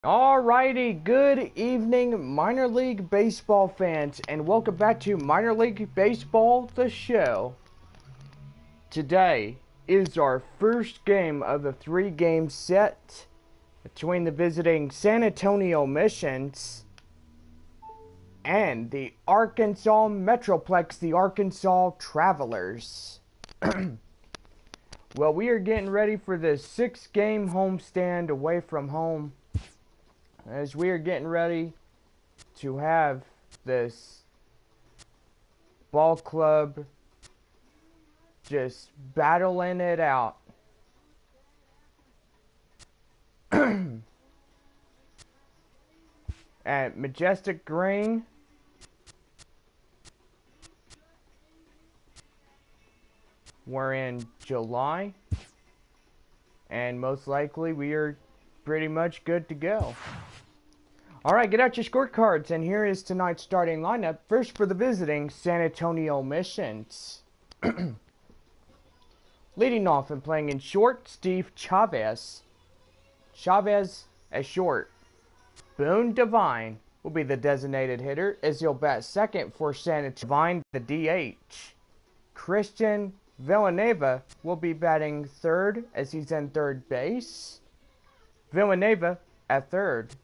Alrighty, good evening minor league baseball fans, and welcome back to Minor League Baseball, the show. Today is our first game of the 3-game set between the visiting San Antonio Missions and the Arkansas Metroplex, the Arkansas Travelers. Well, we are getting ready for the 6-game homestand away from home, as we are getting ready to have this ball club just battling it out. At Majestic Green, we're in July, and most likely we are pretty much good to go. Alright, get out your scorecards, and here is tonight's starting lineup. First, for the visiting San Antonio Missions. Leading off and playing in short, Steve Chavez. Chavez at short. Boone Devine will be the designated hitter, as he'll bat second for San Antonio. Devine, the DH. Christian Villanueva will be batting third, as he's in third base. Villanueva at third.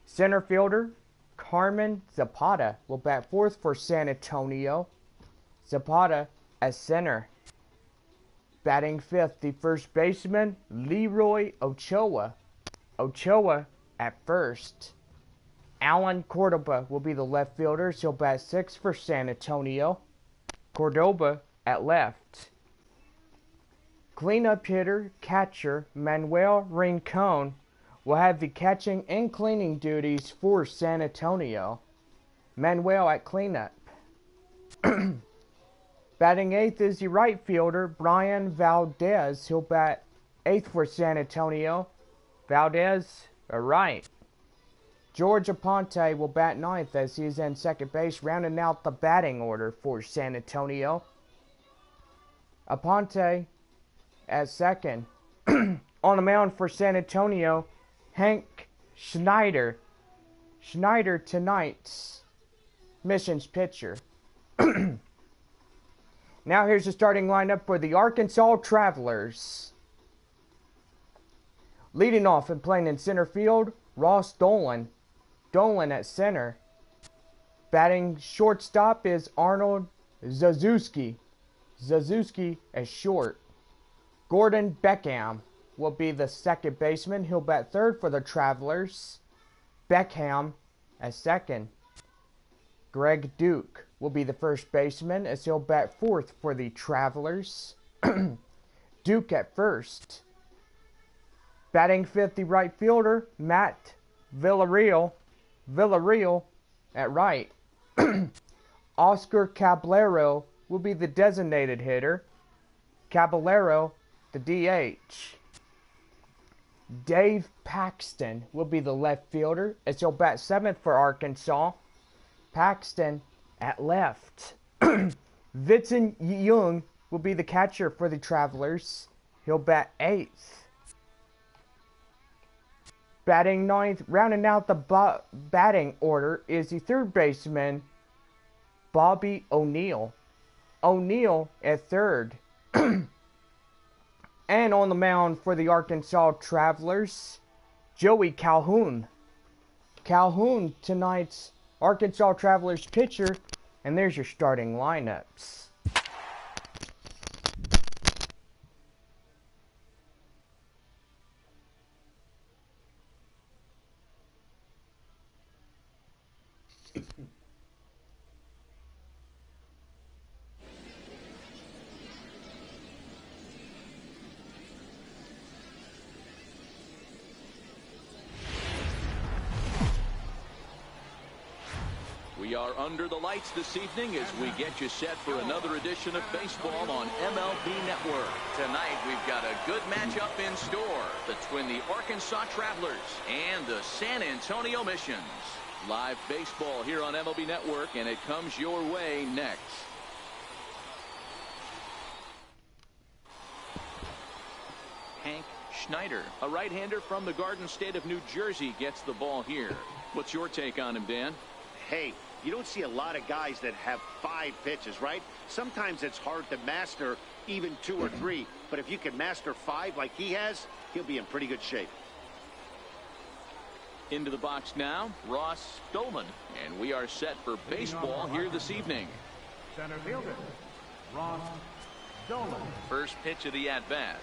Center fielder Carmen Zapata will bat fourth for San Antonio. Zapata at center. Batting fifth, the first baseman Leroy Ochoa. Ochoa at first. Alan Cordoba will be the left fielder, so he'll bat sixth for San Antonio. Cordoba at left. Cleanup hitter, catcher Manuel Rincon will have the catching and cleaning duties for San Antonio. Manuel at cleanup. Batting eighth is the right fielder Brian Valdez. He'll bat eighth for San Antonio. Valdez at right. George Aponte will bat ninth, as he is in second base, rounding out the batting order for San Antonio. Aponte at second. On the mound for San Antonio, Hank Schneider. Schneider, tonight's Missions pitcher. Now here's the starting lineup for the Arkansas Travelers. Leading off and playing in center field, Ross Dolan. Dolan at center. Batting shortstop is Arnold Zazewski. Zazewski at short. Gordon Beckham will be the second baseman. He'll bat third for the Travelers. Beckham at second. Greg Duke will be the first baseman, as he'll bat fourth for the Travelers. Duke at first. Batting fifth, the right fielder Matt Villarreal. Villarreal at right. Oscar Caballero will be the designated hitter. Caballero, the DH. Dave Paxton will be the left fielder, as he'll bat seventh for Arkansas. Paxton at left. Vincent Young will be the catcher for the Travelers. He'll bat eighth. Batting ninth, rounding out the batting order, is the third baseman Bobby O'Neill. O'Neill at third. And on the mound for the Arkansas Travelers, Joey Calhoun. Calhoun, tonight's Arkansas Travelers pitcher, and there's your starting lineups. We are under the lights this evening as we get you set for another edition of baseball on MLB Network. Tonight we've got a good matchup in store between the Arkansas Travelers and the San Antonio Missions. Live baseball here on MLB Network, and it comes your way next. Hank Schneider, a right-hander from the Garden State of New Jersey, gets the ball here. What's your take on him, Dan? Hey, you don't see a lot of guys that have 5 pitches, right? Sometimes it's hard to master even 2 or 3, but if you can master 5 like he has, he'll be in pretty good shape. Into the box now, Ross Dolman, and we are set for baseball here this evening. Center fielder, Ross Dolman. First pitch of the at-bat.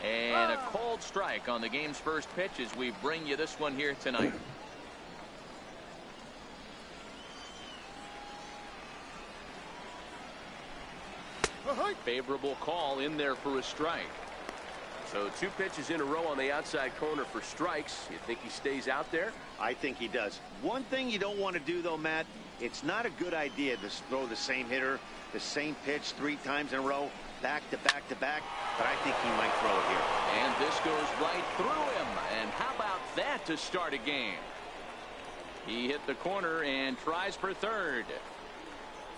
And a cold strike on the game's first pitch as we bring you this one here tonight. Favorable call in there for a strike. So 2 pitches in a row on the outside corner for strikes. You think he stays out there? I think he does. One thing you don't want to do, though, Matt, it's not a good idea to throw the same hitter, the same pitch 3 times in a row, back to back to back, but I think he might throw it here. And this goes right through him. And how about that to start a game? He hit the corner and tries for third.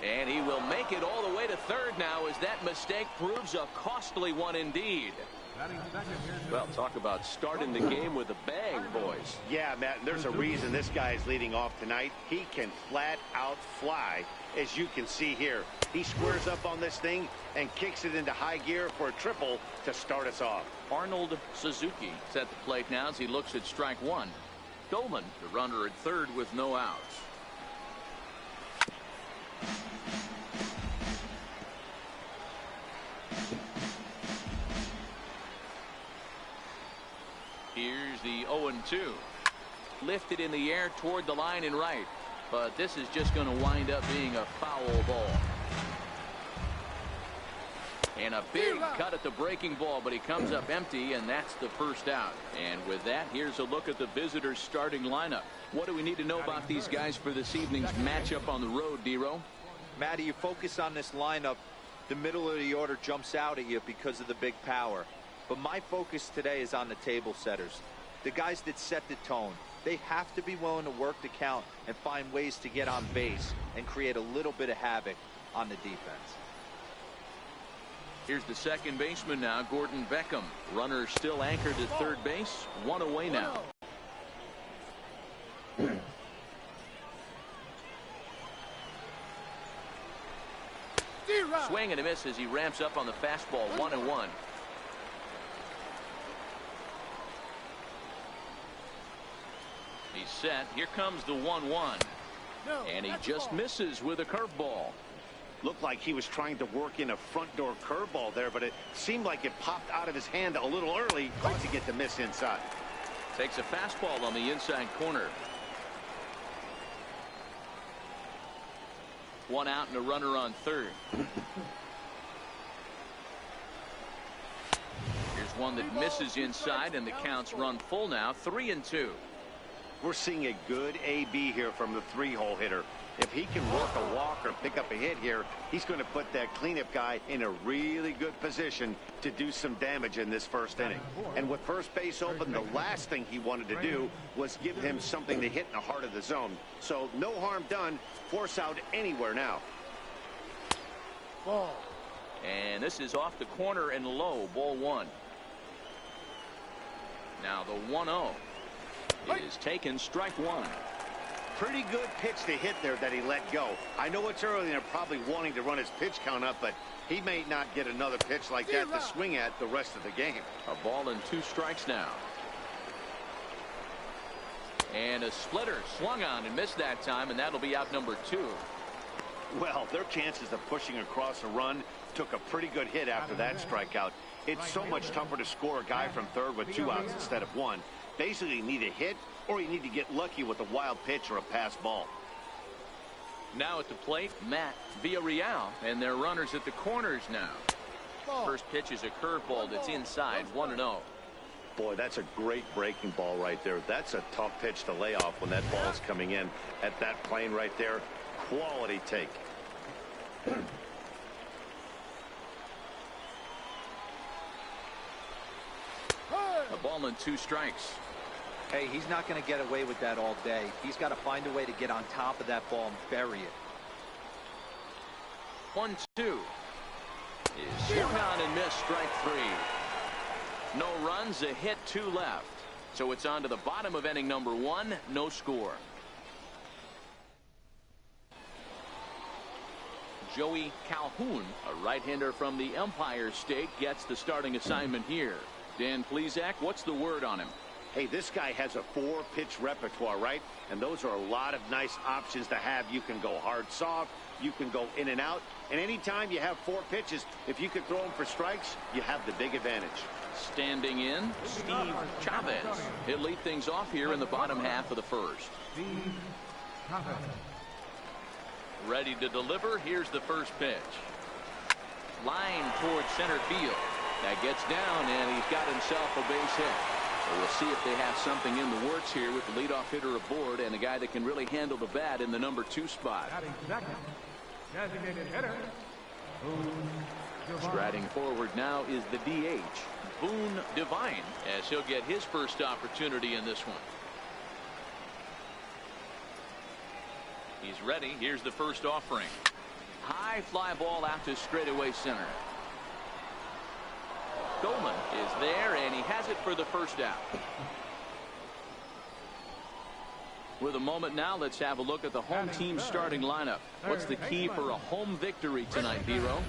And he will make it all the way to third now as that mistake proves a costly one indeed. Well, talk about starting the game with a bang, boys. Yeah, Matt, and there's a reason this guy is leading off tonight. He can flat out fly, as you can see here. He squares up on this thing and kicks it into high gear for a triple to start us off. Arnold Suzuki is at the plate now as he looks at strike 1. Dolman, the runner at third with no outs. Here's the 0-2. Lifted in the air toward the line and right. But this is just going to wind up being a foul ball. And a big cut at the breaking ball, but he comes up empty, and that's the first out. And with that, here's a look at the visitors' starting lineup. What do we need to know about these guys for this evening's matchup on the road, D-Row? Matty, you focus on this lineup, the middle of the order jumps out at you because of the big power. But my focus today is on the table setters, the guys that set the tone. They have to be willing to work the count and find ways to get on base and create a little bit of havoc on the defense. Here's the second baseman now, Gordon Beckham. Runner still anchored at third base, 1 away now. Swing and a miss as he ramps up on the fastball, 1-1. He's set. Here comes the 1-1. And he just misses with a curveball. Looked like he was trying to work in a front door curveball there, but it seemed like it popped out of his hand a little early to get the miss inside. Takes a fastball on the inside corner. 1 out and a runner on third. Here's one that misses inside, and the count's run full now, 3-2. We're seeing a good AB here from the 3-hole hitter. If he can work a walk or pick up a hit here, he's going to put that cleanup guy in a really good position to do some damage in this first inning. And with first base open, the last thing he wanted to do was give him something to hit in the heart of the zone. So no harm done. Force out anywhere now. Ball. And this is off the corner and low, ball 1. Now the 1-0. It is taken, strike 1. Pretty good pitch to hit there that he let go. I know it's early and they're probably wanting to run his pitch count up, but he may not get another pitch like that to swing at the rest of the game. A ball and 2 strikes now. And a splitter swung on and missed that time, and that'll be out number 2. Well, their chances of pushing across a run took a pretty good hit after that strikeout. It's so much tougher to score a guy from third with 2 outs instead of 1. Basically, you need a hit or you need to get lucky with a wild pitch or a pass ball. Now at the plate, Matt Villarreal, and their runners at the corners now. First pitch is a curveball that's inside, 1-0. Boy, that's a great breaking ball right there. That's a tough pitch to lay off when that ball is coming in at that plane right there. Quality take. A ball and 2 strikes. Hey, he's not going to get away with that all day. He's got to find a way to get on top of that ball and bury it. 1-2. Is swung on and missed, strike 3. No runs, a hit, 2 left. So it's on to the bottom of inning number 1, no score. Joey Calhoun, a right-hander from the Empire State, gets the starting assignment here. Dan Plesac, what's the word on him? Hey, this guy has a 4-pitch repertoire, right? And those are a lot of nice options to have. You can go hard, soft. You can go in and out. And anytime you have 4 pitches, if you could throw them for strikes, you have the big advantage. Standing in, Steve Chavez. He'll lead things off here in the bottom half of the first. Steve Chavez. Ready to deliver. Here's the first pitch. Line towards center field. That gets down, and he's got himself a base hit. So we'll see if they have something in the works here with the leadoff hitter aboard and a guy that can really handle the bat in the number 2 spot. Batting second, designated hitter, Boone Devine. Striding forward now is the DH, Boone Devine, as he'll get his first opportunity in this one. He's ready. Here's the first offering. High fly ball out to straightaway center. Goldman is there, and he has it for the first out. With a moment now, let's have a look at the home team starting lineup. What's the key for a home victory tonight, Hero?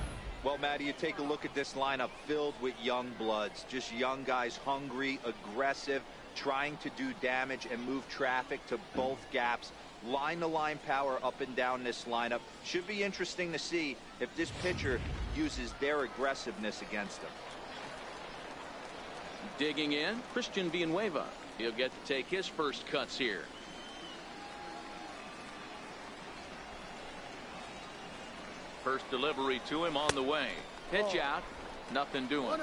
Well, Matty, you take a look at this lineup filled with young bloods. Just young guys, hungry, aggressive, trying to do damage and move traffic to both gaps. Line-to-line power up and down this lineup. Should be interesting to see if this pitcher uses their aggressiveness against them. Digging in, Christian Villanueva. He'll get to take his first cuts here. First delivery to him on the way. Pitch out, nothing doing.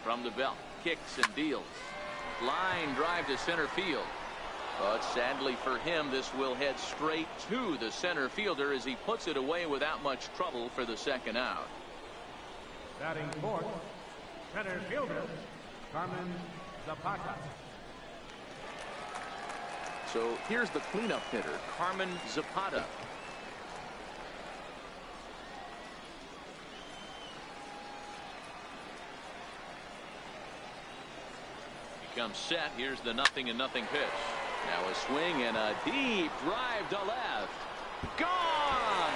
From the belt, kicks and deals. Line drive to center field. But sadly for him, this will head straight to the center fielder as he puts it away without much trouble for the second out. Batting fourth, center fielder, Carmen Zapata. So here's the cleanup hitter, Carmen Zapata. He comes set. Here's the 0-0 pitch. Now a swing and a deep drive to left. Gone!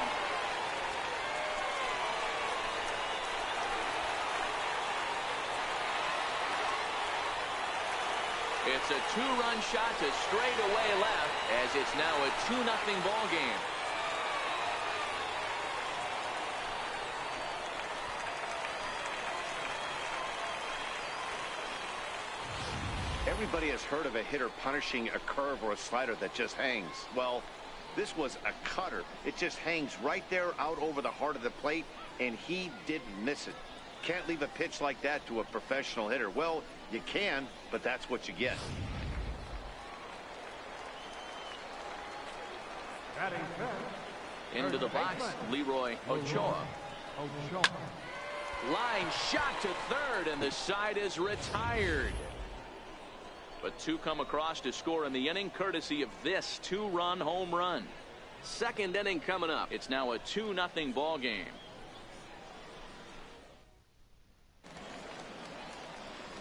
It's a 2-run shot to straightaway left as it's now a 2-0 ball game. Everybody has heard of a hitter punishing a curve or a slider that just hangs. Well, this was a cutter. It just hangs right there out over the heart of the plate, and he didn't miss it. Can't leave a pitch like that to a professional hitter. Well, you can, but that's what you get. Batting fifth, Into the box, Leroy Ochoa. Line shot to third, and the side is retired. But 2 come across to score in the inning, courtesy of this 2-run home run. Second inning coming up. It's now a 2-0 ball game.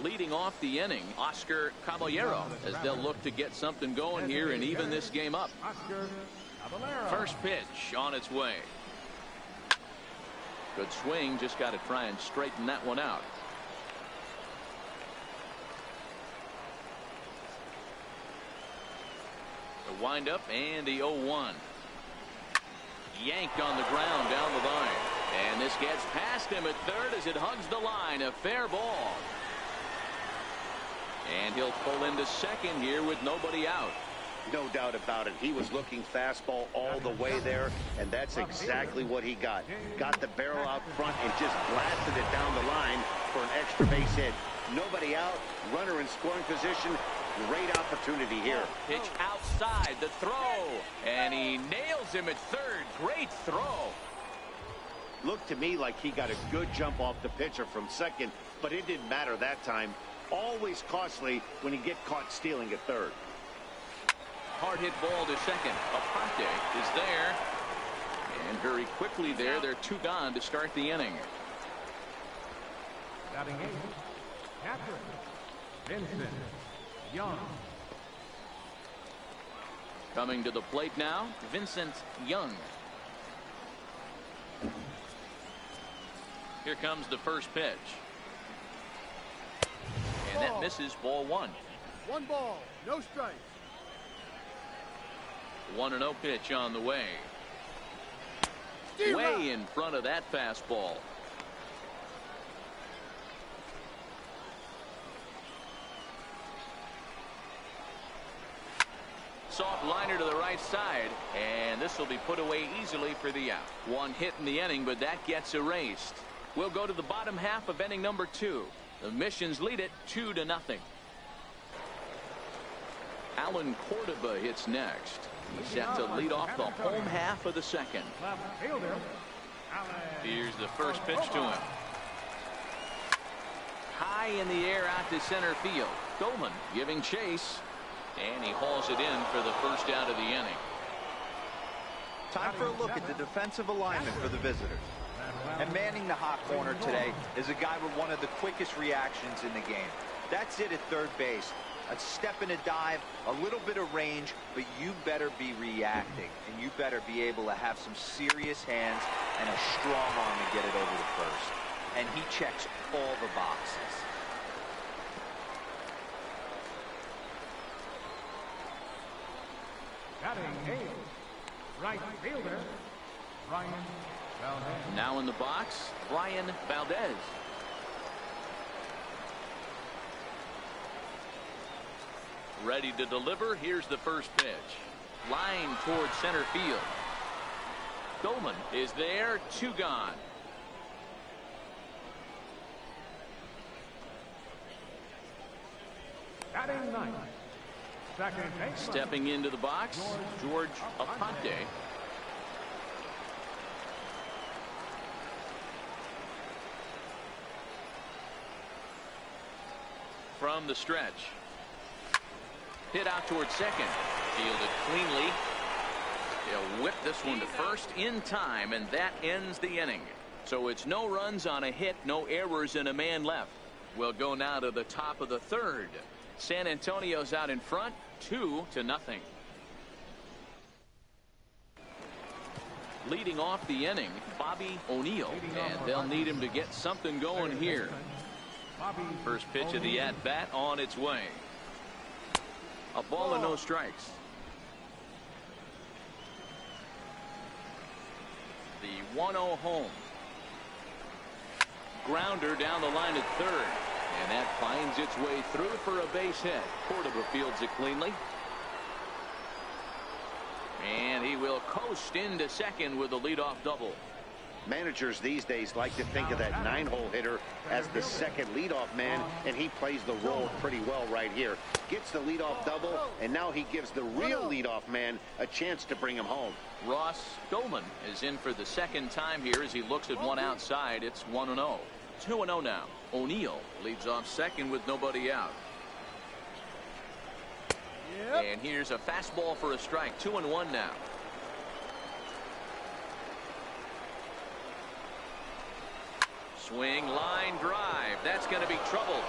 Leading off the inning, Oscar Caballero, as they'll look to get something going here and even this game up. Oscar Caballero. First pitch on its way. Good swing, just got to try and straighten that one out. The windup and the 0-1. Yanked on the ground down the line. And this gets past him at third as it hugs the line. A fair ball. And he'll pull into second here with nobody out. No doubt about it. He was looking fastball all the way there, and that's exactly what he got. Got the barrel out front and just blasted it down the line for an extra base hit. Nobody out, runner in scoring position. Great opportunity here. Pitch outside, the throw, and he nails him at third. Great throw. Looked to me like he got a good jump off the pitcher from second, but it didn't matter that time. Always costly when you get caught stealing at third. Hard hit ball to second. Aponte is there. And very quickly there, they're 2 gone to start the inning. Batting 8, catcher, Vincent Young. Coming to the plate now, Vincent Young. Here comes the first pitch. And that misses, ball 1. 1 ball, no strikes. 1-0 pitch on the way. Way in front of that fastball. Soft liner to the right side, and this will be put away easily for the out. 1 hit in the inning, but that gets erased. We'll go to the bottom half of inning number 2. The Missions lead it 2-0. Alan Cordoba hits next. He's set to lead off the home half of the second. Left fielder, Alan. Here's the first pitch to him. High in the air out to center field. Goldman giving chase. And he hauls it in for the first out of the inning. Time for a look at the defensive alignment for the visitors. And manning the hot corner today is a guy with one of the quickest reactions in the game. That's it at third base. A step and a dive, a little bit of range, but you better be reacting. And you better be able to have some serious hands and a strong arm to get it over the first. And he checks all the boxes. Batting 8, right fielder, Brian Valdez. Now in the box, Brian Valdez. Ready to deliver. Here's the first pitch. Line towards center field. Goldman is there. 2 gone. Batting 9, second baseman. Stepping into the box, George Aponte. From the stretch. Hit out towards second. Fielded cleanly. He'll whip this one to first in time, and that ends the inning. So it's no runs on a hit, no errors, and a man left. We'll go now to the top of the third. San Antonio's out in front, 2-0. Leading off the inning, Bobby O'Neill, and they'll need him to get something going here. First pitch of the at-bat on its way. A ball and no strikes. The 1-0 home. Grounder down the line at third. And that finds its way through for a base hit. Cordoba fields it cleanly. And he will coast into second with a leadoff double. Managers these days like to think of that 9-hole hitter as the second leadoff man, and he plays the role pretty well right here. Gets the leadoff double, and now he gives the real leadoff man a chance to bring him home. Ross Goldman is in for the second time here as he looks at one outside. It's 1-0. 2-0 now. O'Neill leads off second with nobody out. And here's a fastball for a strike. 2-1 now. Swing, line, drive. That's going to be trouble.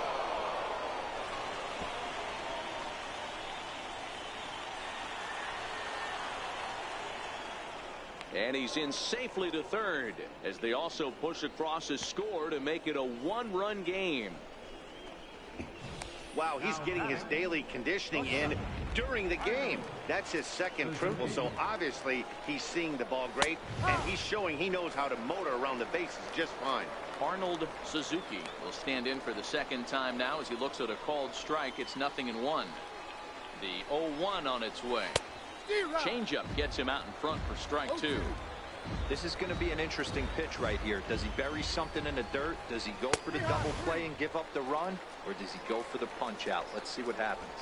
And he's in safely to third as they also push across a score to make it a 1-run game. Wow, he's getting his daily conditioning in during the game. That's his second triple, so obviously he's seeing the ball great, and he's showing he knows how to motor around the bases just fine. Arnold Suzuki will stand in for the second time now as he looks at a called strike. It's 0-1. The 0-1 on its way. Changeup gets him out in front for strike 2. This is going to be an interesting pitch right here. Does he bury something in the dirt? Does he go for the double play and give up the run? Or does he go for the punch out? Let's see what happens.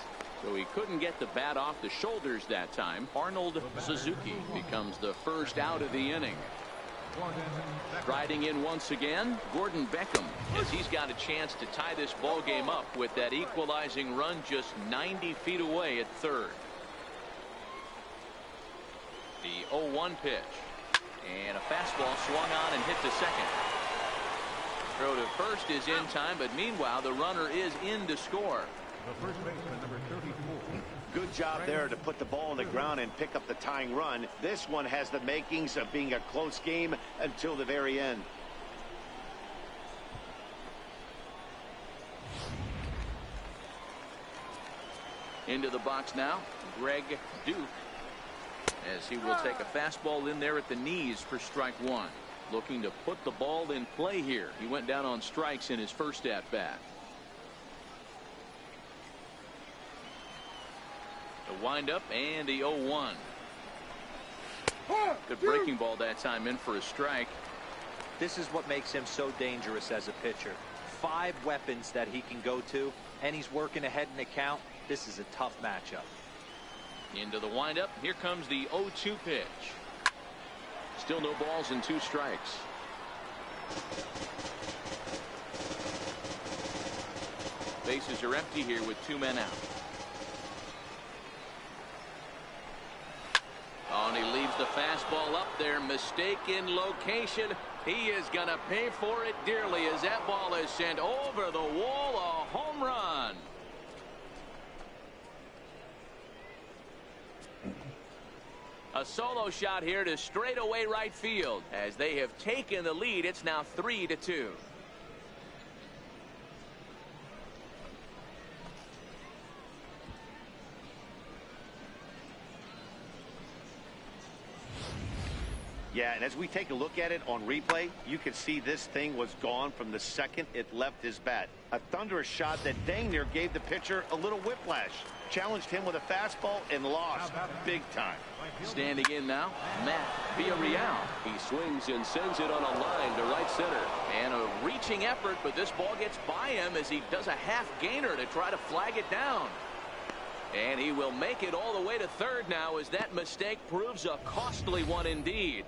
So he couldn't get the bat off the shoulders that time. Arnold Suzuki becomes the first out of the inning. Striding in once again, Gordon Beckham, as he's got a chance to tie this ball game up with that equalizing run just 90 feet away at third. The 0-1 pitch. And a fastball swung on and hit to second. Throw to first is in time, but meanwhile the runner is in to score. The first baseman, number 34. Good job there to put the ball on the ground and pick up the tying run. This one has the makings of being a close game until the very end. Into the box now, Greg Duke, as he will take a fastball in there at the knees for strike one. Looking to put the ball in play here. He went down on strikes in his first at bat. The windup and the 0-1. Good breaking ball that time, in for a strike. This is what makes him so dangerous as a pitcher. 5 weapons that he can go to, and he's working ahead in the count. This is a tough matchup. Into the windup. Here comes the 0-2 pitch. Still no balls and 2 strikes. Bases are empty here with 2 men out. Oh, and he leaves the fastball up there. Mistaken location. He is going to pay for it dearly as that ball is sent over the wall. A home run. A solo shot here to straightaway right field. As they have taken the lead, it's now 3-2. Yeah, and as we take a look at it on replay, you can see this thing was gone from the second it left his bat. A thunderous shot that dang near gave the pitcher a little whiplash. Challenged him with a fastball and lost big time. Standing in now, Matt Villarreal. He swings and sends it on a line to right center. And a reaching effort, but this ball gets by him as he does a half gainer to try to flag it down. And he will make it all the way to third now as that mistake proves a costly one indeed.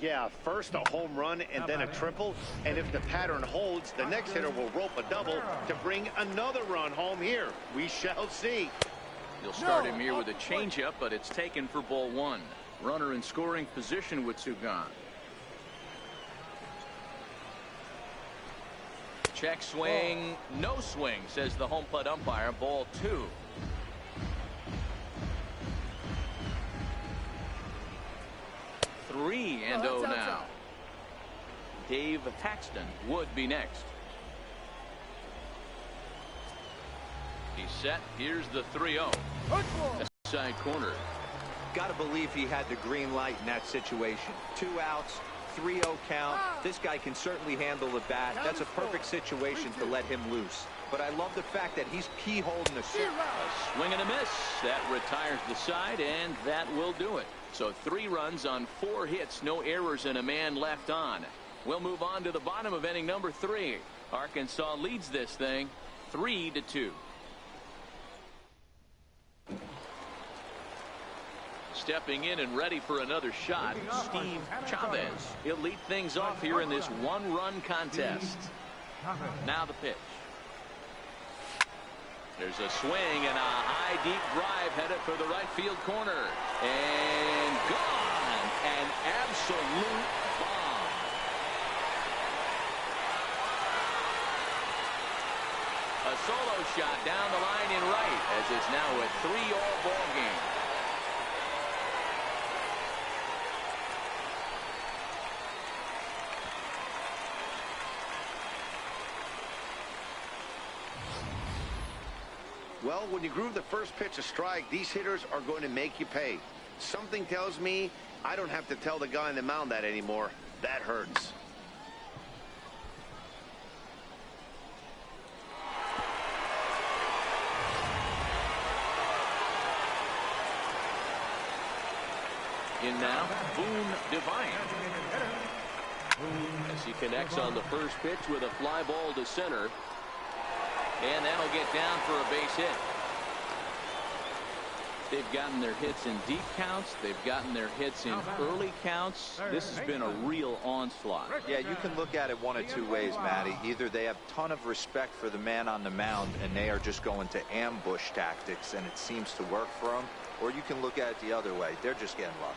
Yeah, first a home run and then a triple. And if the pattern holds, the next hitter will rope a double to bring another run home here. We shall see. He'll start him here with a changeup, but it's taken for ball 1. Runner in scoring position with 2 gone. Check swing, no swing, says the home plate umpire. Ball 2. Three and 0 now. Dave Paxton would be next. He's set. Here's the 3-0. Side corner. Got to believe he had the green light in that situation. 2 outs, 3-0 count. This guy can certainly handle the bat. That's a perfect situation to let him loose. But I love the fact that he's keyholding the circle. A swing and a miss. That retires the side, and that will do it. So 3 runs on 4 hits, no errors, and a man left on. We'll move on to the bottom of inning number 3. Arkansas leads this thing 3-2. Stepping in and ready for another shot, Steve Chavez. He'll lead things off here in this 1-run contest. Now the pitch. There's a swing and a high deep drive headed for the right field corner. And gone. An absolute bomb. A solo shot down the line in right as it's now a 3-all ball game. Well, when you groove the first pitch a strike, these hitters are going to make you pay. Something tells me I don't have to tell the guy on the mound that anymore. That hurts. In now, Boone Devine. As he connects on the first pitch with a fly ball to center. And that'll get down for a base hit. They've gotten their hits in deep counts. They've gotten their hits in early counts. This has been a real onslaught. Yeah, you can look at it one of 2 ways, Matty. Either they have a ton of respect for the man on the mound and they are just going to ambush tactics and it seems to work for them, or you can look at it the other way. They're just getting lucky.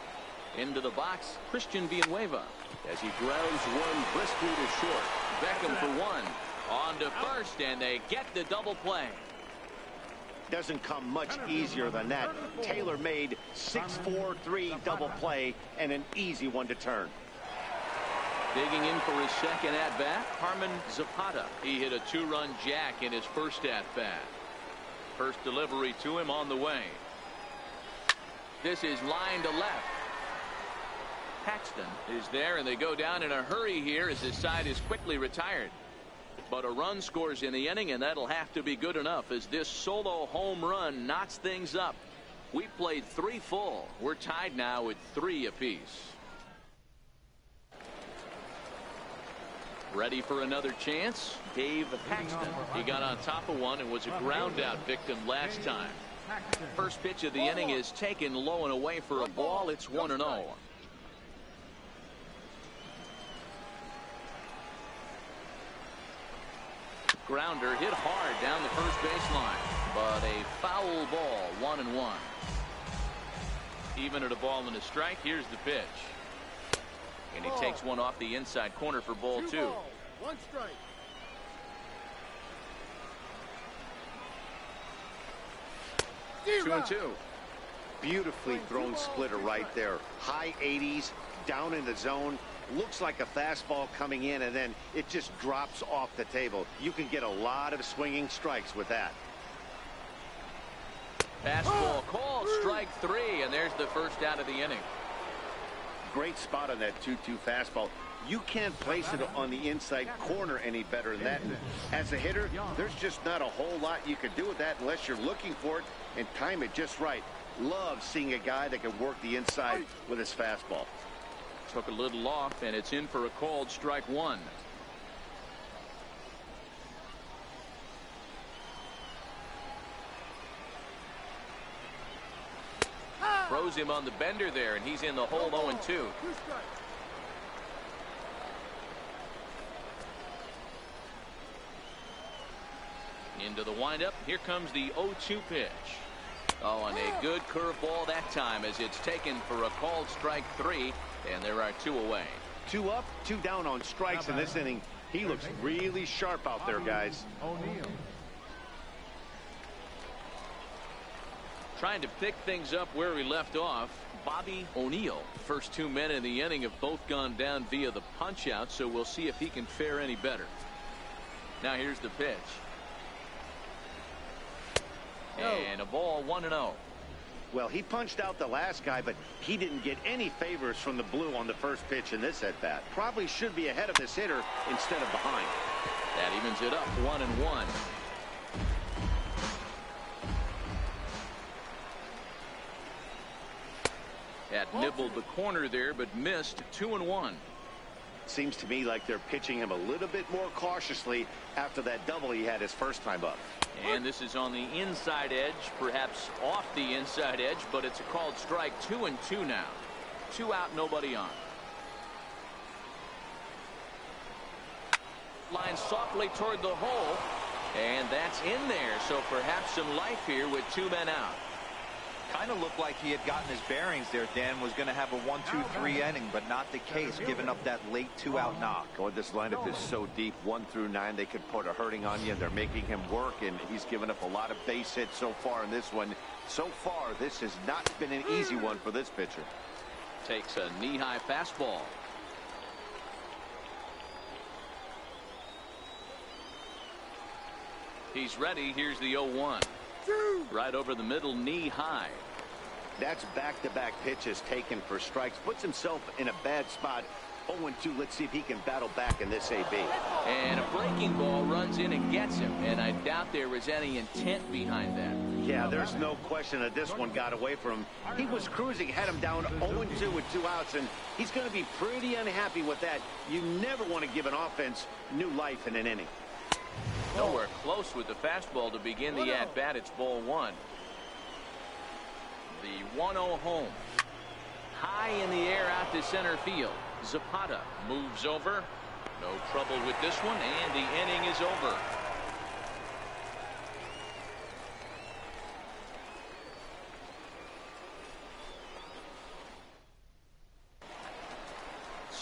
Into the box, Christian Villanueva. As he grounds one briskly to short. Beckham for one. On to first, and they get the double play. Doesn't come much easier than that. Tailor-made 6-4-3 double play and an easy one to turn. Digging in for his second at-bat, Harmon Zapata. He hit a two-run jack in his first at-bat. First delivery to him on the way. This is line to left. Paxton is there, and they go down in a hurry here as his side is quickly retired. But a run scores in the inning, and that'll have to be good enough as this solo home run knots things up. We played 3 full. We're tied now with 3 apiece. Ready for another chance? Dave Paxton. He got on top of one and was a ground out victim last time. First pitch of the inning is taken low and away for a ball. It's 1-0. Grounder hit hard down the first baseline, but a foul ball, 1-1. Even at a ball and a strike, here's the pitch. And he takes one off the inside corner for ball 2. 1 strike. Two and two. Beautifully thrown splitter right there. High 80s, down in the zone. Looks like a fastball coming in, and then it just drops off the table. You can get a lot of swinging strikes with that. Fastball called, strike 3, and there's the first out of the inning. Great spot on that 2-2 fastball. You can't place it on the inside corner any better than that. And as a hitter, there's just not a whole lot you can do with that unless you're looking for it and time it just right. Love seeing a guy that can work the inside with his fastball. Took a little off, and it's in for a called strike 1. Throws him on the bender there, and he's in the hole 0-2. 2 strikes. Into the windup. Here comes the 0-2 pitch. Oh, and a good curveball that time as it's taken for a called strike 3, and there are 2 away. 2 up, 2 down on strikes in this inning. He looks really sharp out there, guys. O'Neill. Trying to pick things up where we left off, Bobby O'Neill. First 2 men in the inning have both gone down via the punch out, so we'll see if he can fare any better. Now here's the pitch. And a ball, 1-0. Well, he punched out the last guy, but he didn't get any favors from the blue on the first pitch in this at-bat. Probably should be ahead of this hitter instead of behind. That evens it up, 1-1. That nibbled the corner there, but missed. 2-1. Seems to me like they're pitching him a little bit more cautiously after that double he had his first time up. And this is on the inside edge, perhaps off the inside edge, but it's a called strike. 2-2 now. 2 out, nobody on. Line softly toward the hole, and that's in there. So perhaps some life here with 2 men out. Kind of looked like he had gotten his bearings there. Dan was going to have a 1-2-3 inning, but not the case, giving up that late 2-out knock. Oh, this lineup is so deep, 1 through 9. They could put a hurting on you, and they're making him work, and he's given up a lot of base hits so far in this one. So far, this has not been an easy one for this pitcher. Takes a knee-high fastball. He's ready. Here's the 0-1. Right over the middle, knee high. That's back-to-back pitches taken for strikes. Puts himself in a bad spot. 0-2. Let's see if he can battle back in this AB. And a breaking ball runs in and gets him. And I doubt there was any intent behind that. Yeah, there's no question that this one got away from him. He was cruising, had him down 0-2 with 2 outs, and he's going to be pretty unhappy with that. You never want to give an offense new life in an inning. Nowhere close with the fastball to begin the at-bat. It's ball 1. The 1-0 home. High in the air out to center field. Zapata moves over. No trouble with this one, and the inning is over.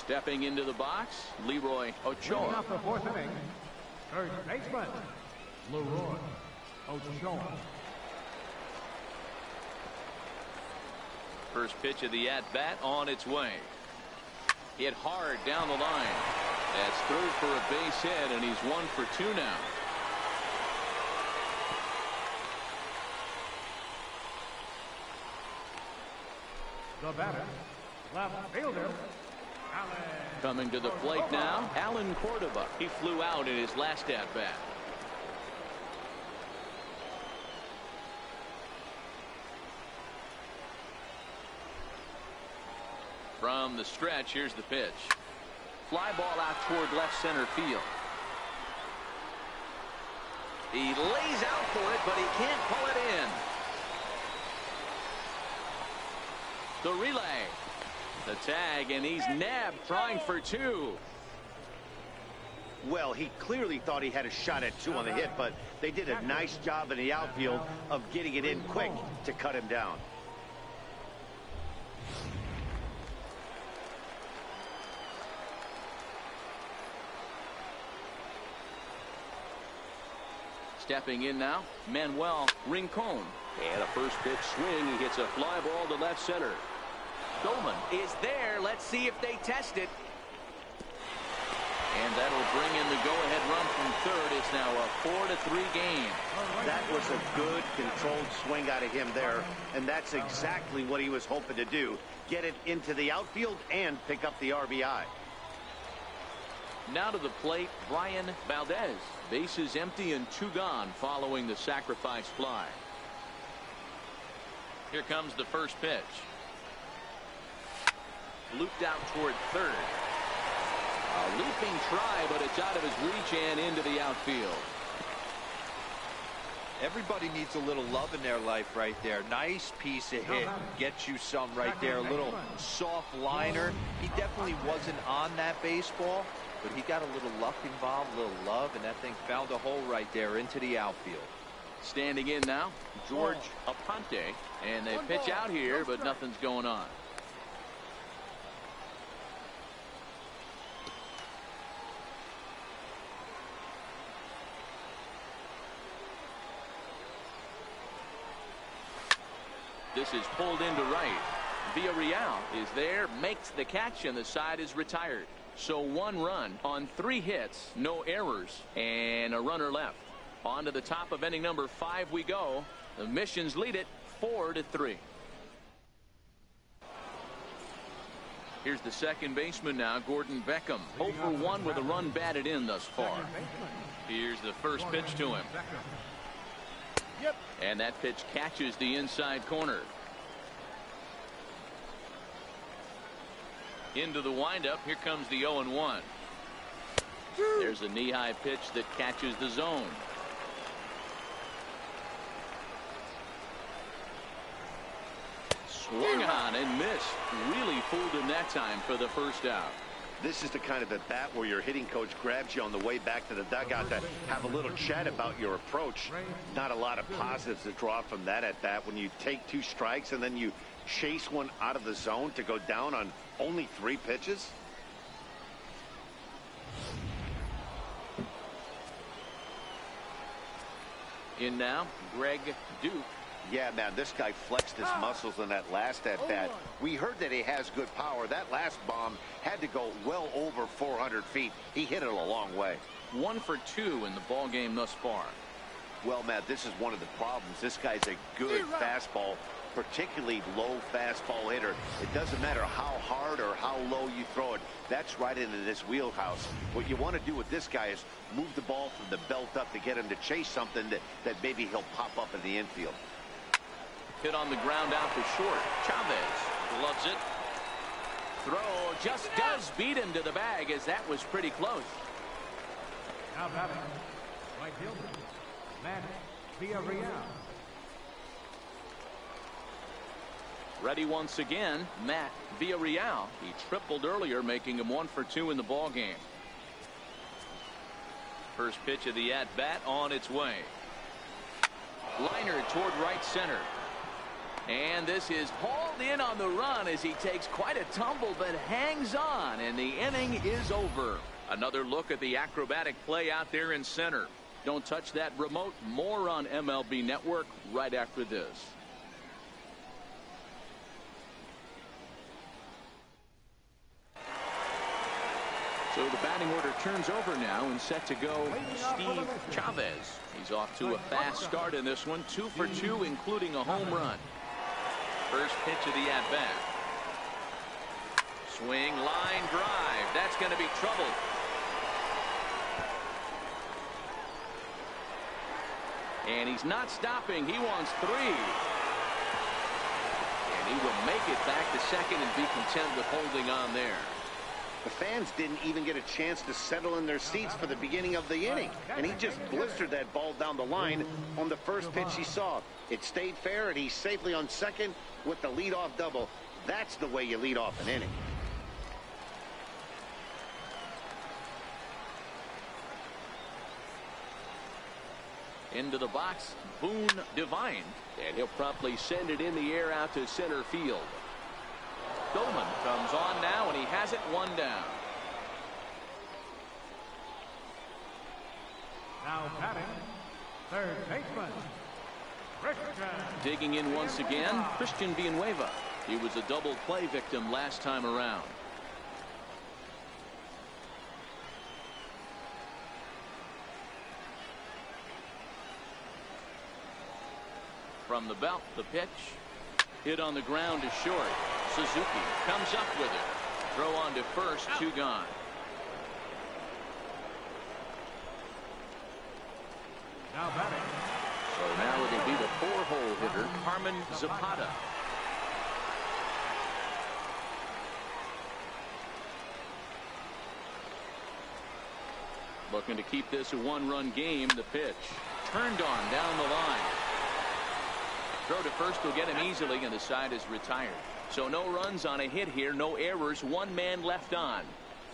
Stepping into the box, Leroy Leading Ochoa. off the fourth inning, first baseman, Leroy Ochoa. First pitch of the at-bat on its way. Hit hard down the line. That's through for a base hit, and he's 1 for 2 now. The batter, left fielder, Alan. Coming to the plate now, Alan Cordova. He flew out in his last at-bat. From the stretch, here's the pitch. Fly ball out toward left center field. He lays out for it, but he can't pull it in. The relay. The tag, and he's nabbed trying for 2. Well, he clearly thought he had a shot at 2 on the hit, but they did a nice job in the outfield of getting it in quick to cut him down. Stepping in now, Manuel Rincon. And a first pitch swing. He hits a fly ball to left center. Goldman is there. Let's see if they test it. And that'll bring in the go-ahead run from third. It's now a 4-3 game. That was a good controlled swing out of him there, and that's exactly what he was hoping to do. Get it into the outfield and pick up the RBI. Now to the plate, Brian Valdez. Bases empty and 2 gone following the sacrifice fly. Here comes the first pitch. Looped out toward third. A leaping try, but it's out of his reach and into the outfield. Everybody needs a little love in their life right there. Nice piece of hit. Get you some right there. A little soft liner. He definitely wasn't on that baseball, but he got a little luck involved, a little love, and that thing found a hole right there into the outfield. Standing in now, George Aponte, and they pitch out here, but nothing's going on. This is pulled into right. Villarreal is there, makes the catch, and the side is retired. So 1 run on 3 hits, no errors, and a runner left. On to the top of inning number 5 we go. The Missions lead it 4-3. Here's the second baseman now, Gordon Beckham. 0 for 1 with a run batted in thus far. Here's the first pitch to him. And that pitch catches the inside corner. Into the windup. Here comes the 0-1. There's a knee-high pitch that catches the zone. Swung on and missed. Really fooled him that time for the first out. This is the kind of at bat where your hitting coach grabs you on the way back to the dugout to have a little chat about your approach. Not a lot of positives to draw from that at bat when you take 2 strikes and then you chase one out of the zone to go down on only 3 pitches. In now, Greg Duke. Yeah, man, this guy flexed his muscles in that last at-bat. We heard that he has good power. That last bomb had to go well over 400 feet. He hit it a long way. 1 for 2 in the ball game thus far. Well, Matt, this is one of the problems. This guy's a good fastball, particularly low fastball hitter. It doesn't matter how hard or how low you throw it. That's right into this wheelhouse. What you want to do with this guy is move the ball from the belt up to get him to chase something that maybe he'll pop up in the infield. Hit on the ground out to short. Chavez loves it. Throw just does beat him to the bag, as that was pretty close. Now batting, right fielder, Matt Villarreal. Ready once again, Matt Villarreal. He tripled earlier, making him 1 for 2 in the ball game. First pitch of the at-bat on its way. Liner toward right center. And this is hauled in on the run as he takes quite a tumble but hangs on, and the inning is over. Another look at the acrobatic play out there in center. Don't touch that remote. More on MLB Network right after this. So the batting order turns over now and set to go Steve Chavez. He's off to a fast start in this one. 2 for 2, including a home run. First pitch of the at-bat. Swing, line drive. That's going to be trouble. And he's not stopping. He wants 3. And he will make it back to second and be content with holding on there. The fans didn't even get a chance to settle in their seats for the beginning of the inning, and he just blistered that ball down the line on the first pitch he saw. It stayed fair, and he's safely on second with the leadoff double. That's the way you lead off an inning. Into the box, Boone Devine, and he'll promptly send it in the air out to center field. Goldman comes on now, and he has it 1 down. Now batting, third baseman, Christian. Digging in once again, Christian Villanueva. He was a double play victim last time around. From the belt, the pitch. Hit on the ground is short. Suzuki comes up with it. Throw on to first, 2 gone. Now batting. So now it'll be the 4-hole hitter, Carmen Zapata. Looking to keep this a 1-run game. The pitch turned on down the line. Throw to first will get him easily, and the side is retired. So no runs on a hit here, no errors, 1 man left on.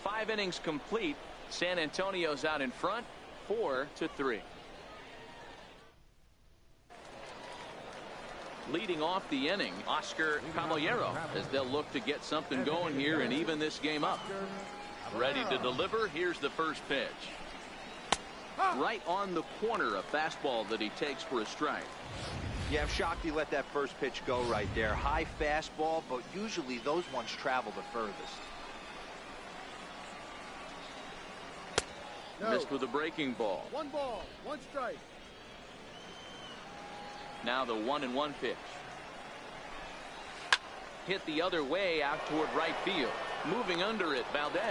5 innings complete. San Antonio's out in front, 4-3. Leading off the inning, Oscar Caballero, as they'll look to get something going here and even this game up. Ready to deliver. Here's the first pitch. Right on the corner, a fastball that he takes for a strike. Yeah, I'm shocked he let that first pitch go right there. High fastball, but usually those ones travel the furthest. No. Missed with a breaking ball. 1 ball, 1 strike. Now the 1-1 pitch. Hit the other way out toward right field. Moving under it, Valdez.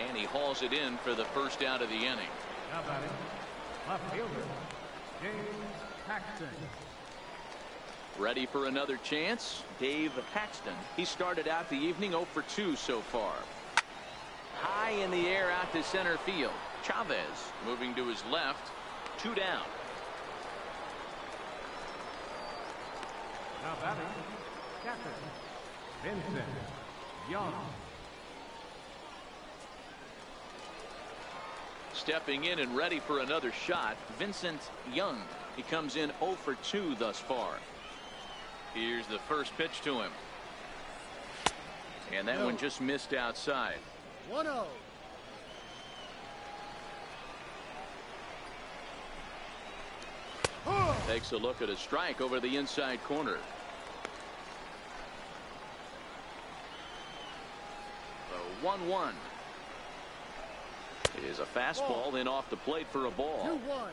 And he hauls it in for the first out of the inning. Now batting, left fielder, James Paxton. Ready for another chance, Dave Paxton. He started out the evening 0 for 2 so far. High in the air out to center field. Chavez moving to his left. 2 down. Now batting, catcher, Vincent Young. Stepping in and ready for another shot, Vincent Young. He comes in 0 for 2 thus far. Here's the first pitch to him. And that one just missed outside. 1-0. Takes a look at a strike over the inside corner. The 1-1. It is a fastball in off the plate for a ball. 2-1.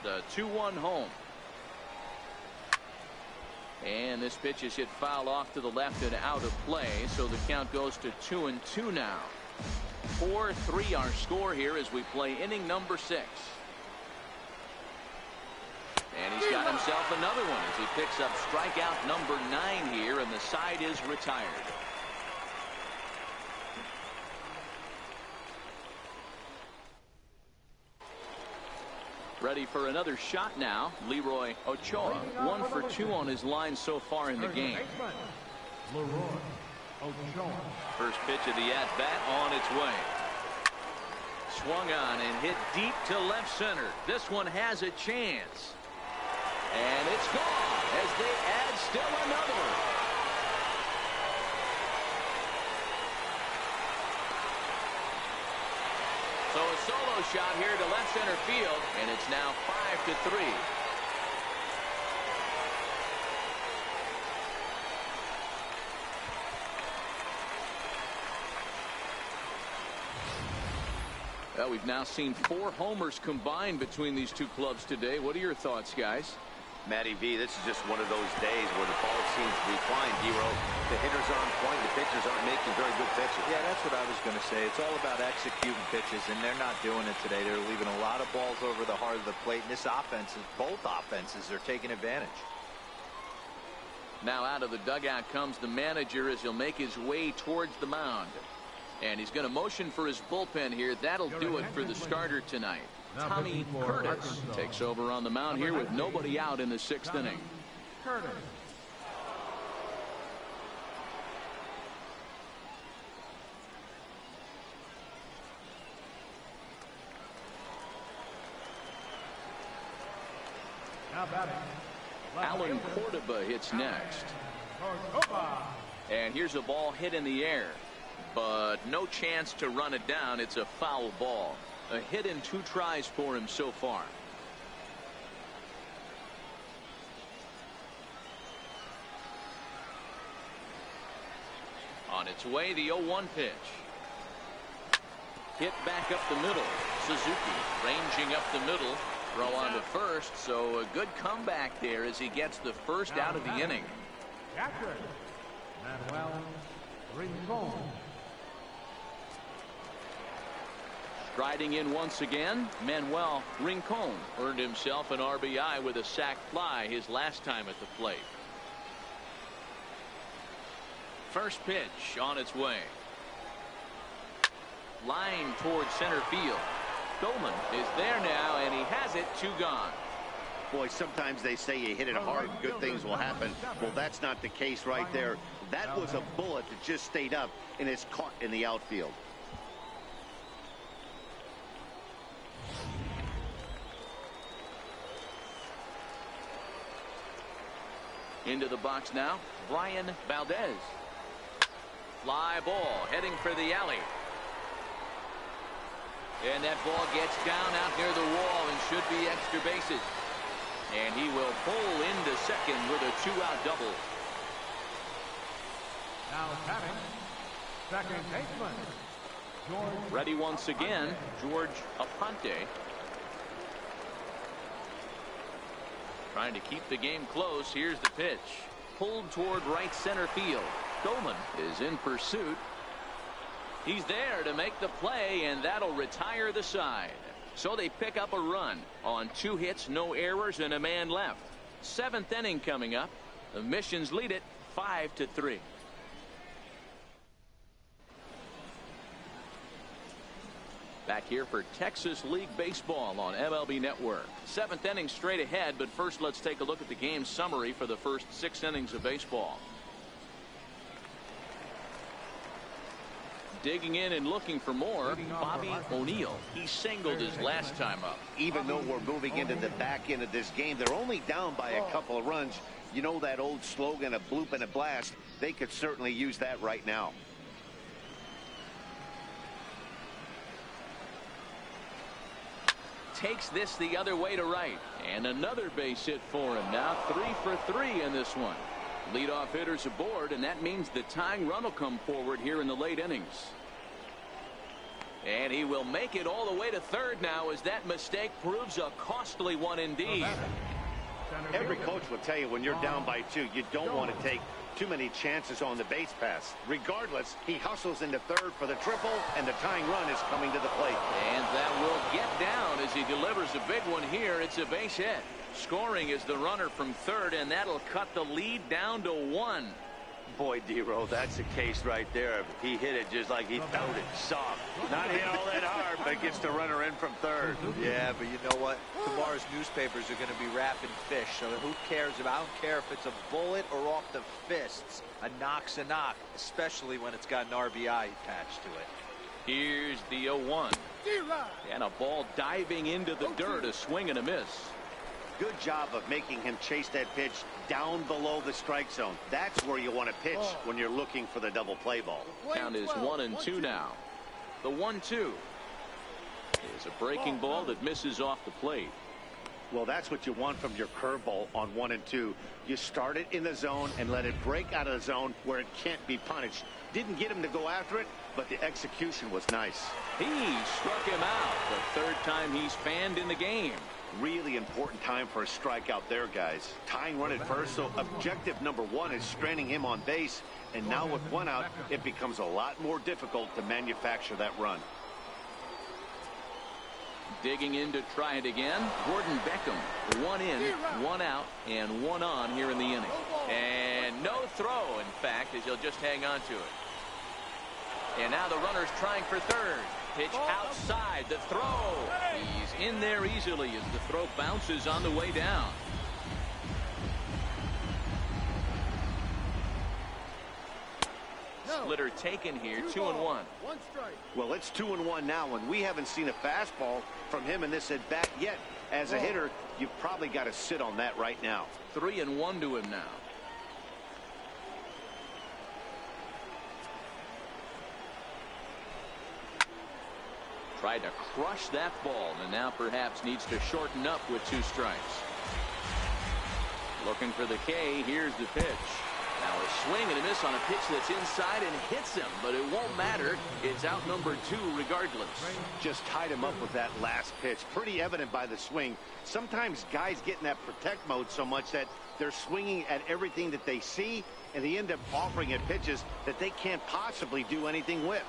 The 2-1 home. And this pitch is hit foul off to the left and out of play, so the count goes to 2-2 now. 4-3 our score here as we play inning number 6. And he's got himself another one as he picks up strikeout number 9 here, and the side is retired. Ready for another shot now, Leroy Ochoa. 1 for 2 on his line so far in the game. Leroy Ochoa. First pitch of the at-bat on its way. swung on and hit deep to left center. This one has a chance. And it's gone as they add still another. So a solo shot here to left center field, and it's now 5-3. Well, we've now seen 4 homers combined between these two clubs today. What are your thoughts, guys? Matty V, this is just one of those days where the ball seems to be flying, D-Row. The hitters are on point. The pitchers aren't making very good pitches. Yeah, that's what I was going to say. It's all about executing pitches, and they're not doing it today. They're leaving a lot of balls over the heart of the plate, and this offense, both offenses are taking advantage. Now out of the dugout comes the manager as he'll make his way towards the mound. And he's going to motion for his bullpen here. That'll do it for the starter tonight. Tommy Curtis takes over on the mound here with nobody out in the 6th inning. Curtis. Now batting. Alan Cordoba hits next. Cordoba. And here's a ball hit in the air, but no chance to run it down. It's a foul ball. A hit in 2 tries for him so far. On its way, the 0-1 pitch. Hit back up the middle. Suzuki ranging up the middle. Throw on to first, so a good comeback there as he gets the first out of the inning. Catcher. Manuel Rincon. Striding in once again, Manuel Rincon earned himself an RBI with a sac fly his last time at the plate. First pitch on its way. Line towards center field. Goldman is there now, and he has it. 2 gone. Boy, sometimes they say you hit it hard, good things will happen. Well, that's not the case right there. That was a bullet that just stayed up and is caught in the outfield. Into the box now, Brian Valdez. Fly ball heading for the alley. And that ball gets down out near the wall and should be extra bases. And he will pull into second with a 2-out double. Now batting. Second baseman. George. Ready once again, George Aponte. Trying to keep the game close. Here's the pitch. Pulled toward right center field. Goldman is in pursuit. He's there to make the play, and that'll retire the side. So they pick up a run on 2 hits, no errors, and a man left. 7th inning coming up. The Missions lead it 5-3. Back here for Texas League Baseball on MLB Network. 7th inning straight ahead, but first let's take a look at the game summary for the first 6 innings of baseball. Digging in and looking for more, Bobby O'Neill. He singled his last time up. Even though we're moving into the back end of this game, they're only down by a couple of runs. You know that old slogan, a bloop and a blast? They could certainly use that right now. Takes this the other way to right. And another base hit for him. Now 3 for 3 in this one. Leadoff hitters aboard, and that means the tying run will come forward here in the late innings. And he will make it all the way to third now as that mistake proves a costly one indeed. Every coach will tell you when you're down by 2, you don't want to take too many chances on the base pass. Regardless, he hustles into third for the triple, and the tying run is coming to the plate. And that will get down as he delivers a big one here. It's a base hit. Scoring is the runner from third, and that'll cut the lead down to 1. Boy, D-Row, that's a case right there. He hit it just like he felt it, soft. Not hit all that hard, but gets the runner in from third. Yeah, but you know what? Tomorrow's newspapers are going to be wrapping fish, so who cares? I don't care if it's a bullet or off the fists. A knock's a knock, especially when it's got an RBI attached to it. Here's the 0-1. And a ball diving into the dirt, a swing and a miss. Good job of making him chase that pitch down below the strike zone. That's where you want to pitch when you're looking for the double play ball. Count is 1-2 now. The 1-2 is a breaking ball that misses off the plate. Well, that's what you want from your curveball on 1 and 2. You start it in the zone and let it break out of the zone where it can't be punished. Didn't get him to go after it, but the execution was nice. He struck him out the third time he's fanned in the game. Really important time for a strikeout there, guys. Tying run at first, so objective number 1 is stranding him on base. And now with 1 out, it becomes a lot more difficult to manufacture that run. Digging in to try it again. Gordon Beckham. 1 in, 1 out, and 1 on here in the inning. And no throw, in fact, as he'll just hang on to it. And now the runner's trying for third. Pitch outside. The throw. He's in there easily as the throw bounces on the way down. Splitter taken here. 2-1. Well, it's 2-1 now, and we haven't seen a fastball from him in this at bat yet. As a hitter, you've probably got to sit on that right now. 3-1 to him now. Tried to crush that ball, and now perhaps needs to shorten up with 2 strikes. Looking for the K. Here's the pitch. Now a swing and a miss on a pitch that's inside and hits him, but it won't matter. It's out number 2 regardless. Just tied him up with that last pitch. Pretty evident by the swing. Sometimes guys get in that protect mode so much that they're swinging at everything that they see, and they end up offering at pitches that they can't possibly do anything with.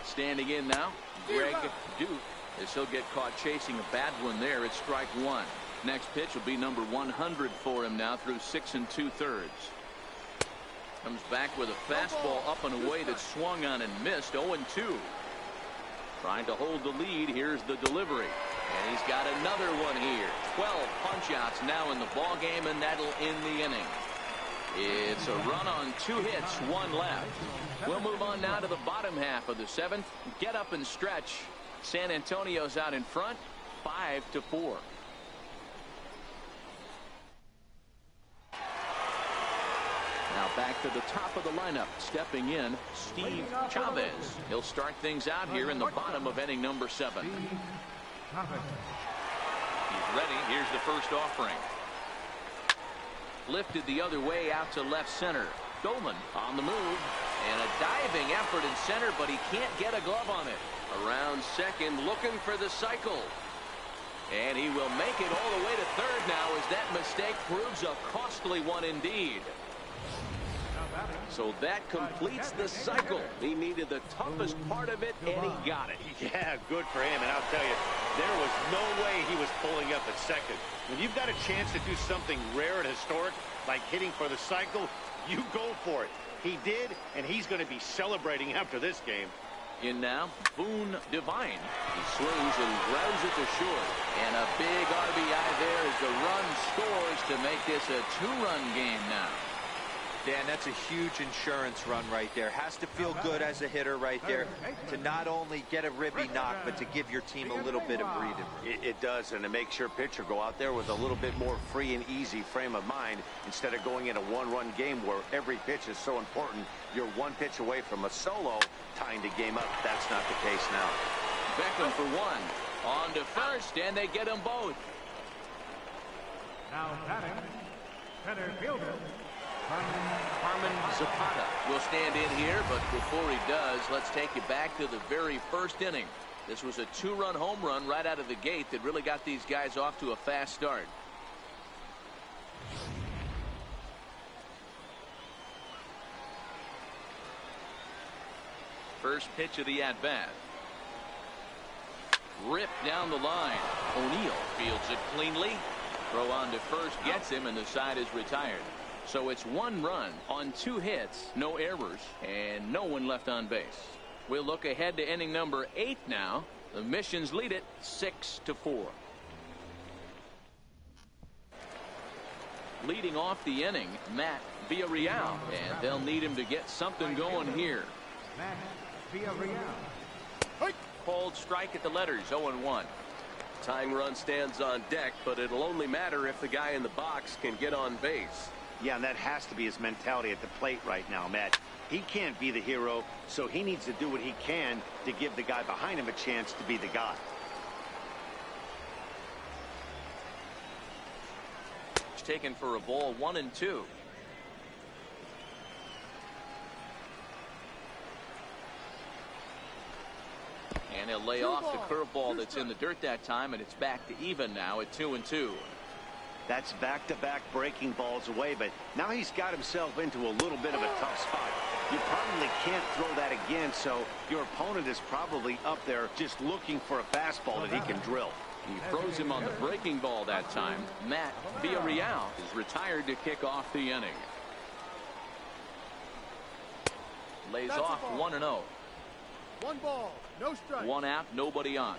Standing in now, Greg Duke, as he'll get caught chasing a bad one there. It's strike 1. Next pitch will be number 100 for him now through 6 2/3. Comes back with a fastball up and away that swung on and missed. 0-2. Trying to hold the lead. Here's the delivery. And he's got another one here. 12 punch-outs now in the ball game, and that'll end the inning. It's a run on 2 hits, 1 left. We'll move on now to the bottom half of the 7th. Get up and stretch. San Antonio's out in front, 5-4. Now back to the top of the lineup. Stepping in, Steve Chavez. He'll start things out here in the bottom of inning number 7. He's ready. Here's the first offering. Lifted the other way out to left center. Dolan on the move. And a diving effort in center, but he can't get a glove on it. Around second, looking for the cycle. And he will make it all the way to third now as that mistake proves a costly one indeed. So that completes the cycle. He needed the toughest part of it, and he got it. Yeah, good for him. And I'll tell you, there was no way he was pulling up at second. When you've got a chance to do something rare and historic, like hitting for the cycle, you go for it. He did, and he's going to be celebrating after this game. In now, Boone Devine. He swings and grounds it to short. And a big RBI there as the run scores to make this a 2-run game now. Dan, that's a huge insurance run right there. Has to feel good as a hitter right there to not only get a ribby knock, but to give your team a little bit of breathing room. It does, and it makes your pitcher go out there with a little bit more free and easy frame of mind instead of going in a 1-run game where every pitch is so important. You're 1 pitch away from a solo, tying the game up. That's not the case now. Beckham for 1. On to first, and they get them both. Now batting, center fielder. Harmon Zapata will stand in here, but before he does, let's take you back to the very first inning. This was a 2-run home run right out of the gate that really got these guys off to a fast start. First pitch of the at-bat. Ripped down the line. O'Neill fields it cleanly. Throw on to first gets him, and the side is retired. So it's 1 run on 2 hits, no errors, and no one left on base. We'll look ahead to inning number 8 now. The Missions lead it 6-4. Leading off the inning, Matt Villarreal, and they'll need him to get something going here. Villarreal. Called strike at the letters, 0-1. Tying run stands on deck, but it'll only matter if the guy in the box can get on base. Yeah, and that has to be his mentality at the plate right now, Matt. He can't be the hero, so he needs to do what he can to give the guy behind him a chance to be the guy. Taken for a ball, 1-2. And he'll lay off the curveball that's in the dirt that time, and it's back to even now at 2-2. That's back-to-back breaking balls away, but now he's got himself into a little bit of a tough spot. You probably can't throw that again, so your opponent is probably up there just looking for a fastball that he can drill. He throws him on the breaking ball that time. Matt Villarreal is retired to kick off the inning. Lays off 1-0. 1 ball, no strike. 1 out, nobody on.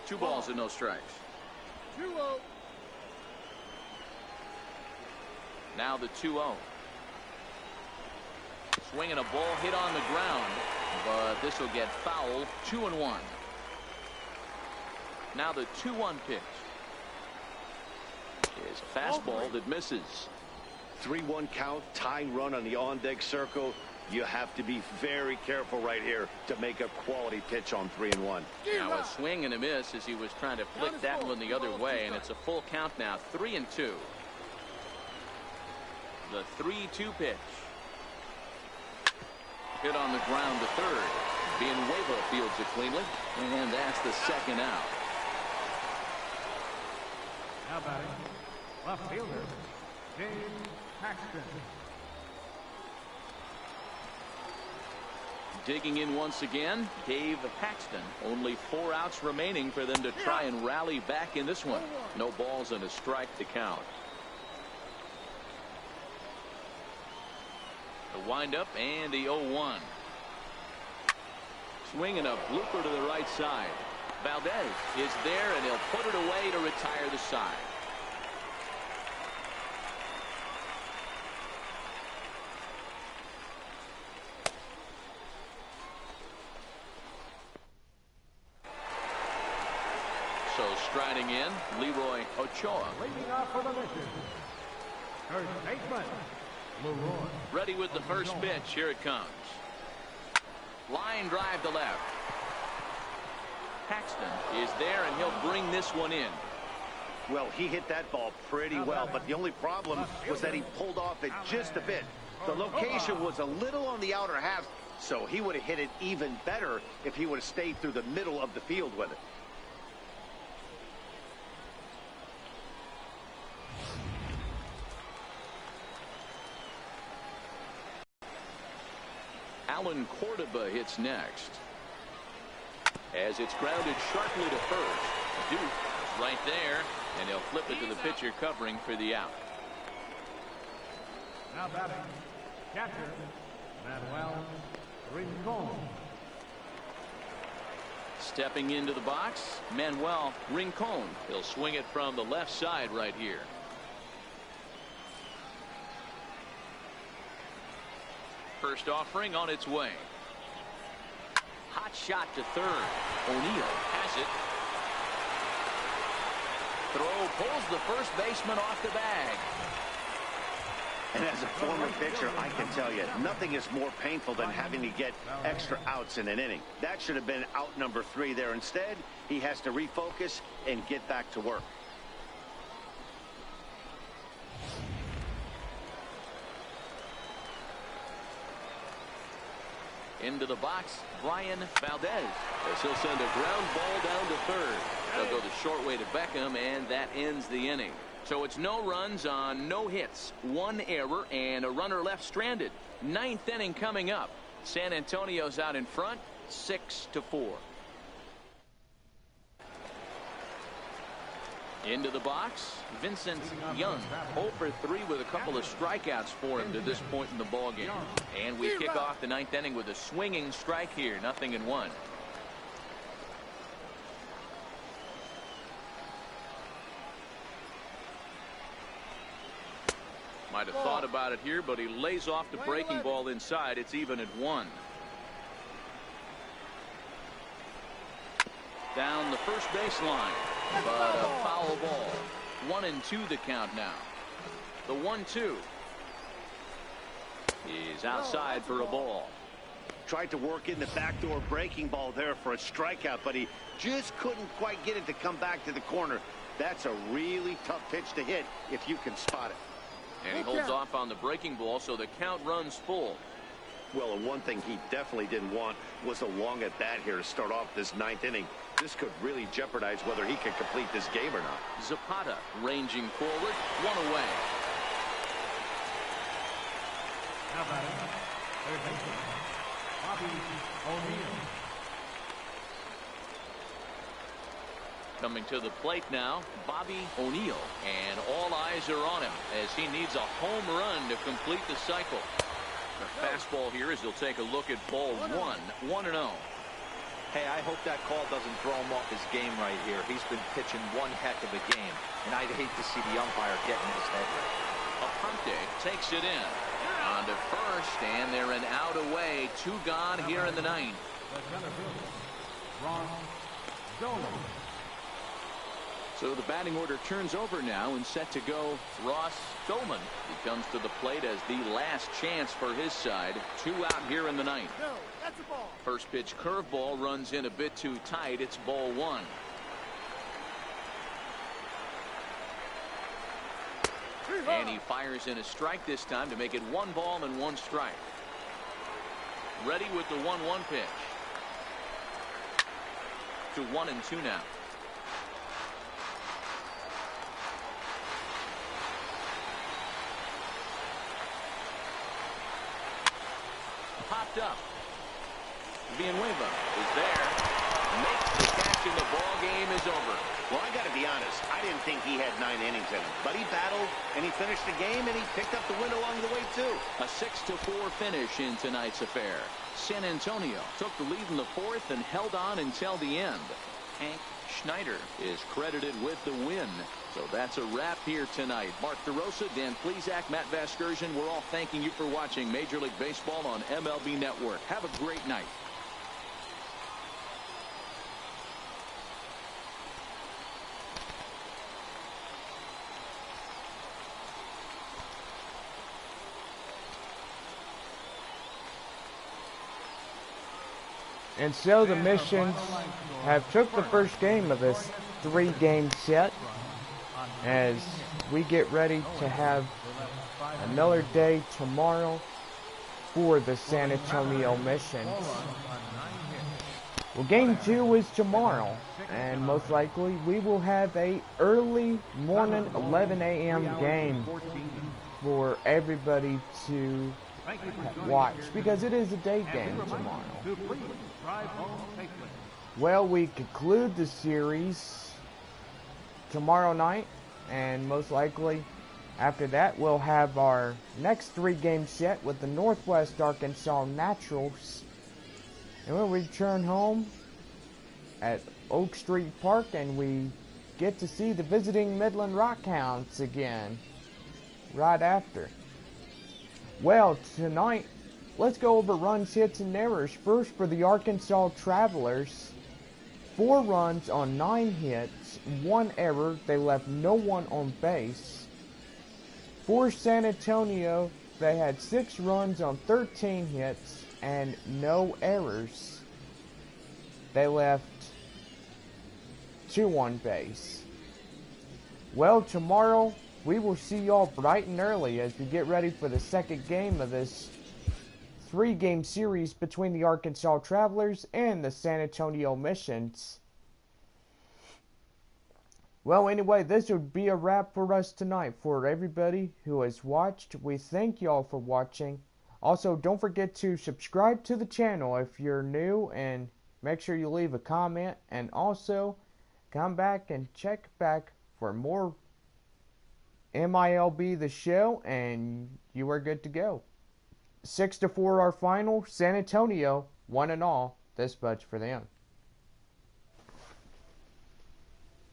Two balls and no strikes. 2-0. Now the 2-0. Swinging a ball hit on the ground, but this will get foul. 2-1. Now the 2-1 pitch is a fastball that misses. 3-1 count, tying run on the on-deck circle. You have to be very careful right here to make a quality pitch on 3-1. Now a swing and a miss as he was trying to flick that one the other way, and it's a full count now. 3-2. The 3-2 pitch. Hit on the ground to third. Villanueva fields it cleanly, and that's the second out. Now batting, left fielder, James Paxton. Digging in once again, Dave Paxton. Only 4 outs remaining for them to try and rally back in this one. No balls and a strike to count. The windup and the 0-1. Swinging a blooper to the right side. Valdez is there, and he'll put it away to retire the side. So striding in, Leroy Ochoa. Leading off for the mission, third baseman, Leroy. Ready with the first pitch. Here it comes. Line drive to left. Paxton is there, and he'll bring this one in. Well, he hit that ball pretty well, but the only problem was that he pulled off it just a bit. The location was a little on the outer half, so he would have hit it even better if he would have stayed through the middle of the field with it. Alan Cordoba hits next. As it's grounded sharply to first. Duke is right there, and he'll flip it to the pitcher covering for the out. Now batting, catcher, Manuel Rincon. Stepping into the box, Manuel Rincon. He'll swing it from the left side right here. First offering on its way. Hot shot to third. O'Neill has it. Throw pulls the first baseman off the bag. And as a former pitcher, I can tell you, nothing is more painful than having to get extra outs in an inning. That should have been out number 3 there. Instead, he has to refocus and get back to work. Into the box, Brian Valdez, as he'll send a ground ball down to third. They'll go the short way to Beckham, and that ends the inning. So it's no runs on no hits, 1 error, and a runner left stranded. 9th inning coming up. San Antonio's out in front, 6-4. Into the box, Vincent Young, 0 for 3 with a couple of strikeouts for him to this point in the ballgame. And we kick off the 9th inning with a swinging strike here, 0-1. Might have thought about it here, but he lays off the breaking ball inside. It's even at 1. Down the first baseline, but a foul ball. 1-2 the count now. The 1-2 is outside for a ball. Tried to work in the backdoor breaking ball there for a strikeout, but he just couldn't quite get it to come back to the corner. That's a really tough pitch to hit if you can spot it. And he holds off on the breaking ball, so the count runs full. Well, and one thing he definitely didn't want was a long at bat here to start off this 9th inning. This could really jeopardize whether he can complete this game or not. Zapata ranging forward, 1 away. How about it? Third baseman, Bobby O'Neill. Coming to the plate now, Bobby O'Neill, and all eyes are on him as he needs a home run to complete the cycle. The fastball here as he'll take a look at ball 1, 1-0. Hey, I hope that call doesn't throw him off his game right here. He's been pitching one heck of a game, and I'd hate to see the umpire getting his head right. Aponte takes it in. On to first, and they're an out away. 2 gone here in the 9th. So the batting order turns over now and set to go. Ross Stoneman. He comes to the plate as the last chance for his side. 2 out here in the 9th. No, that's a ball. First pitch curveball runs in a bit too tight. It's ball 1. And he fires in a strike this time to make it 1 ball and 1 strike. Ready with the 1-1 pitch. To 1-2 now. Popped up. Villanueva is there. Makes the catch and the ball game is over. Well, I got to be honest. I didn't think he had 9 innings in him. But he battled, and he finished the game, and he picked up the win along the way, too. A 6-4 finish in tonight's affair. San Antonio took the lead in the 4th and held on until the end. Hank Schneider is credited with the win. So that's a wrap here tonight. Mark DeRosa, Dan Plesac, Matt Vasgersian, we're all thanking you for watching Major League Baseball on MLB Network. Have a great night. And so the Missions have took the first game of this 3-game set as we get ready to have another day tomorrow for the San Antonio Missions. Well, game 2 is tomorrow, and most likely we will have a early morning 11 a.m. game for everybody to watch because it is a day game tomorrow. Well, we conclude the series tomorrow night, and most likely after that we'll have our next 3-game set with the Northwest Arkansas Naturals, and we'll return home at Oak Street Park and we get to see the visiting Midland Rockhounds again right after. Well, tonight let's go over runs, hits, and errors. First for the Arkansas Travelers. 4 runs on 9 hits, 1 error. They left no one on base. For San Antonio, they had 6 runs on 13 hits and no errors. They left 2 on base. Well, tomorrow we will see y'all bright and early as we get ready for the second game of this 3-game series between the Arkansas Travelers and the San Antonio Missions. Well, anyway, this would be a wrap for us tonight. For everybody who has watched, we thank y'all for watching. Also, don't forget to subscribe to the channel if you're new, and make sure you leave a comment, and also come back and check back for more MILB The Show, and you are good to go. 6-4 our final. San Antonio, 1-all. This much for them.